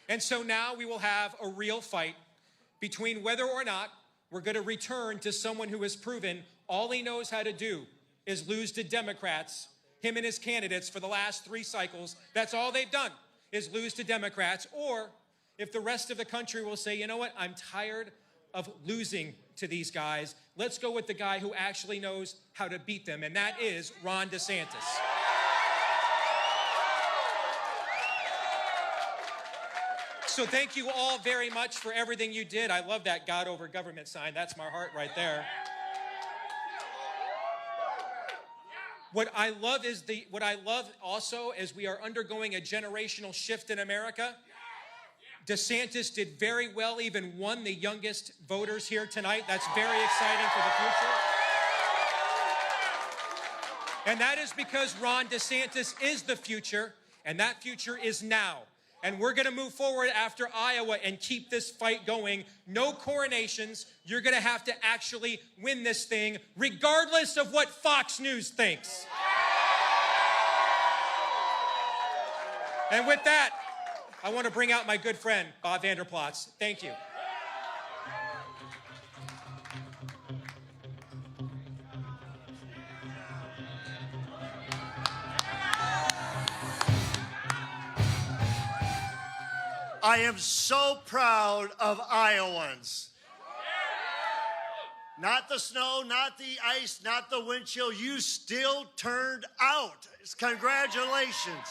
And so now we will have a real fight between whether or not we're going to return to someone who has proven all he knows how to do is lose to Democrats, him and his candidates for the last 3 cycles. That's all they've done is lose to Democrats. Or if the rest of the country will say, you know what, I'm tired of losing to these guys. Let's go with the guy who actually knows how to beat them, and that is Ron DeSantis. So thank you all very much for everything you did. I love that God over government sign. That's my heart right there. What I love also is we are undergoing a generational shift in America. DeSantis did very well, even won the youngest voters here tonight. That's very exciting for the future. And that is because Ron DeSantis is the future, and that future is now. And we're going to move forward after Iowa and keep this fight going. No coronations. You're going to have to actually win this thing, regardless of what Fox News thinks. And with that, I want to bring out my good friend, Bob Vander Plaats. Thank you. I am so proud of Iowans. Not the snow, not the ice, not the wind chill. You still turned out. Congratulations.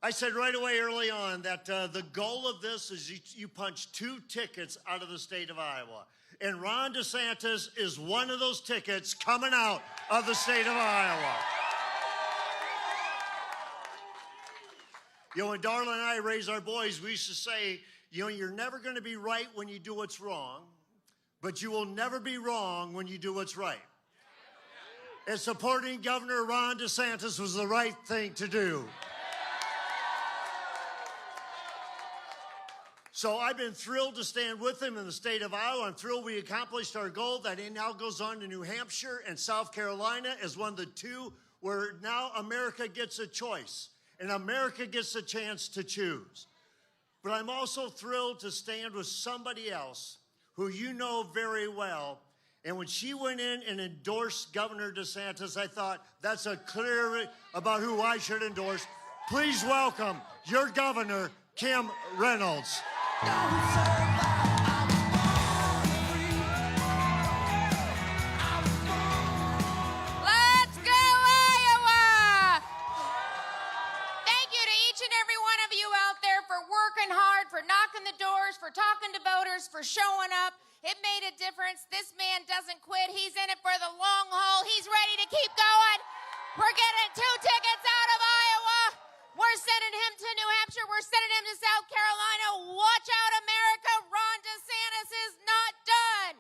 I said right away early on that the goal of this is you punch 2 tickets out of the state of Iowa. And Ron DeSantis is one of those tickets coming out of the state of Iowa. You know, when Darla and I raised our boys, we used to say, you know, you're never going to be right when you do what's wrong, but you will never be wrong when you do what's right. And supporting Governor Ron DeSantis was the right thing to do. So I've been thrilled to stand with him in the state of Iowa. I'm thrilled we accomplished our goal that he now goes on to New Hampshire and South Carolina as one of the 2 where now America gets a choice. And America gets a chance to choose. But I'm also thrilled to stand with somebody else who you know very well. And when she went in and endorsed Governor DeSantis, I thought, that's a clear about who I should endorse. Please welcome your governor, Kim Reynolds. For talking to voters, for showing up. It made a difference. This man doesn't quit. He's in it for the long haul. He's ready to keep going. We're getting 2 tickets out of Iowa. We're sending him to New Hampshire. We're sending him to South Carolina. Watch out, America. Ron DeSantis is not done.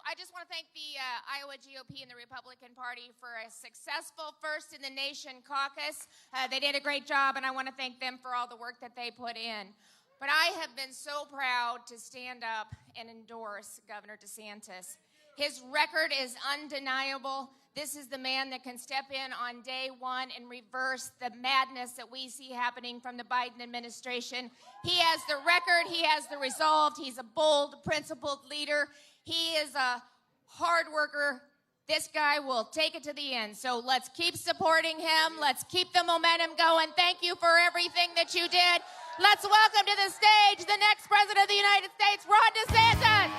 I just want to thank the Iowa GOP and the Republican Party for a successful first in the nation caucus. They did a great job, and I want to thank them for all the work that they put in. But I have been so proud to stand up and endorse Governor DeSantis. His record is undeniable. This is the man that can step in on day one and reverse the madness that we see happening from the Biden administration. He has the record. He has the resolve. He's a bold, principled leader. He is a hard worker. This guy will take it to the end. So let's keep supporting him. Let's keep the momentum going. Thank you for everything that you did. Let's welcome to the stage the next president of the United States, Ron DeSantis.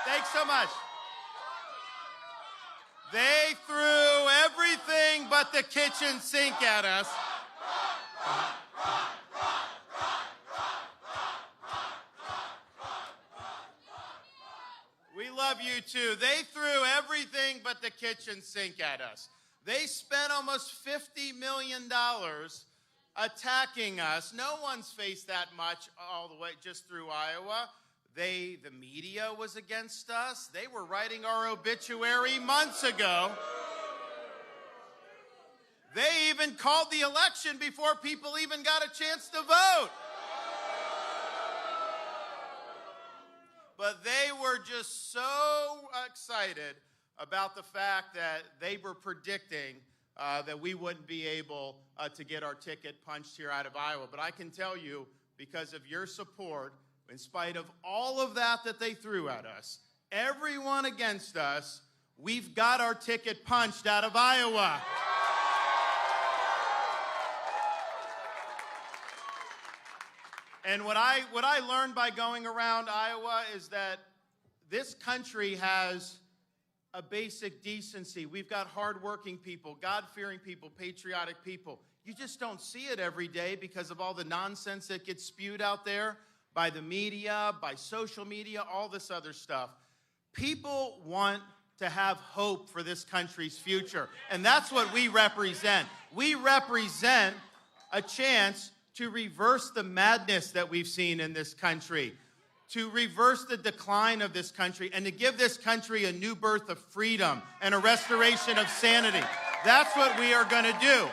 Thanks so much. They threw everything but the kitchen sink at us. We love you too. They threw everything but the kitchen sink at us. They spent almost $50 million attacking us. No one's faced that much all the way just through Iowa. The media was against us. They were writing our obituary months ago. They even called the election before people even got a chance to vote. But they were just so excited about the fact that they were predicting that we wouldn't be able to get our ticket punched here out of Iowa. But I can tell you, because of your support, in spite of all of that they threw at us, everyone against us, we've got our ticket punched out of Iowa. And what I learned by going around Iowa is that this country has a basic decency. We've got hardworking people, God-fearing people, patriotic people. You just don't see it every day because of all the nonsense that gets spewed out there by the media, by social media, all this other stuff. People want to have hope for this country's future, and that's what we represent. We represent a chance to reverse the madness that we've seen in this country, to reverse the decline of this country, and to give this country a new birth of freedom and a restoration of sanity. That's what we are going to do.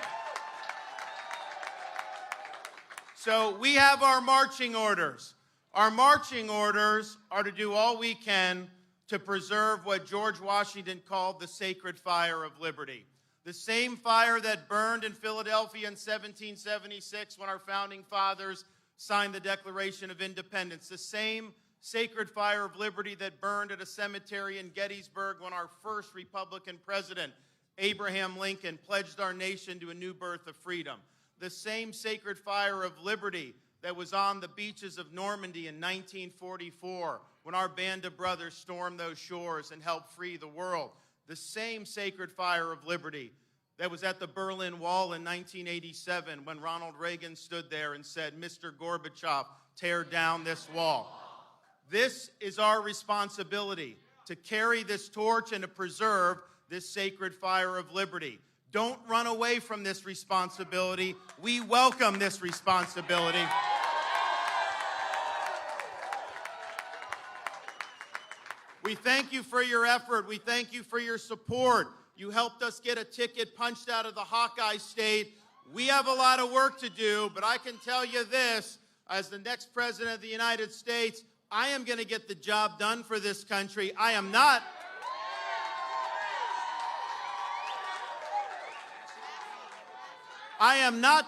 So we have our marching orders. Our marching orders are to do all we can to preserve what George Washington called the sacred fire of liberty. The same fire that burned in Philadelphia in 1776 when our founding fathers signed the Declaration of Independence. The same sacred fire of liberty that burned at a cemetery in Gettysburg when our first Republican president, Abraham Lincoln, pledged our nation to a new birth of freedom. The same sacred fire of liberty that was on the beaches of Normandy in 1944 when our band of brothers stormed those shores and helped free the world. The same sacred fire of liberty that was at the Berlin Wall in 1987 when Ronald Reagan stood there and said, "Mr. Gorbachev, tear down this wall." This is our responsibility, to carry this torch and to preserve this sacred fire of liberty. Don't run away from this responsibility. We welcome this responsibility. We thank you for your effort. We thank you for your support. You helped us get a ticket punched out of the Hawkeye State. We have a lot of work to do, but I can tell you this, as the next president of the United States, I am going to get the job done for this country. I am not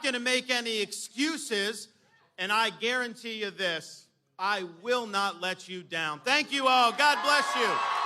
going to make any excuses, and I guarantee you this, I will not let you down. Thank you all. God bless you.